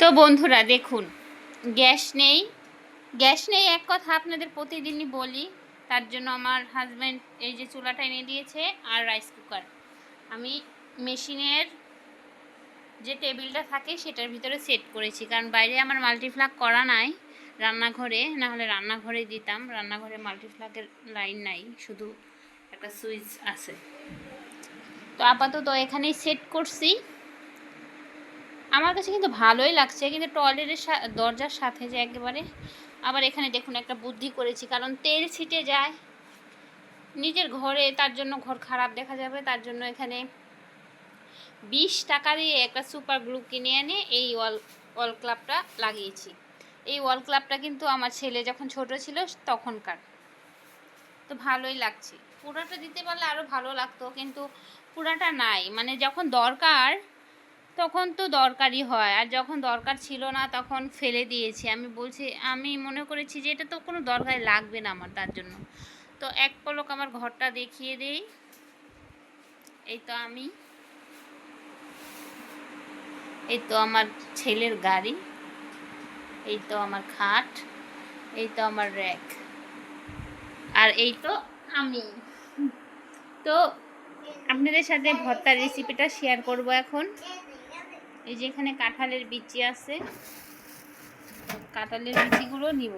তো বন্ধুরা দেখুন, গ্যাস নেই। এক কথা আপনাদের প্রতিদিনই বলি। তার জন্য আমার হাজব্যান্ড এই যে চুলাটা এনে দিয়েছে আর রাইস কুকার। আমি মেশিনের যে টেবিলটা থাকে সেটার ভিতরে সেট করেছি, কারণ বাইরে আমার মাল্টিপ্লাগ করা নাই রান্নাঘরে, না হলে রান্নাঘরে দিতাম। রান্নাঘরে মাল্টিপ্লাগের লাইন নাই, শুধু একটা সুইচ আছে। তো আপাতত এখানেই সেট করছি। আমার কাছে কিন্তু ভালোই লাগছে, কিন্তু টয়লেটের দরজার সাথে যে একেবারে। আবার এখানে দেখুন একটা বুদ্ধি করেছি, কারণ তেল ছিটে যায় নিজের ঘরে, তার জন্য ঘর খারাপ দেখা যাবে। তার জন্য এখানে 20 টাকা দিয়ে একটা সুপার গ্লু কিনে এনে এই ওয়াল ক্লাবটা লাগিয়েছি। এই ওয়াল ক্লাবটা কিন্তু আমার ছেলে যখন ছোট ছিল তখনকার। তো ভালোই লাগছে। পুরাটা দিতে পারলে আরও ভালো লাগতো, কিন্তু পুরাটা নাই। মানে যখন দরকার তখন তো দরকারই হয়, আর যখন দরকার ছিল না তখন ফেলে দিয়েছি। আমি মনে করেছি যে এটা তো কোনো দরকার লাগবে না আমার, তার জন্য। তো এক পলক আমার ঘরটা দেখিয়ে দেই। এই তো আমার ছেলের গাড়ি, এই তো আমার খাট, এই তো আমার র্যাক, আর এই তো আমি। তো আপনাদের সাথে ভর্তার রেসিপিটা শেয়ার করব এখন। এই যে এখানে কাঁঠালের বিচি আছে, কাঁঠালের বিচিগুলো নিব।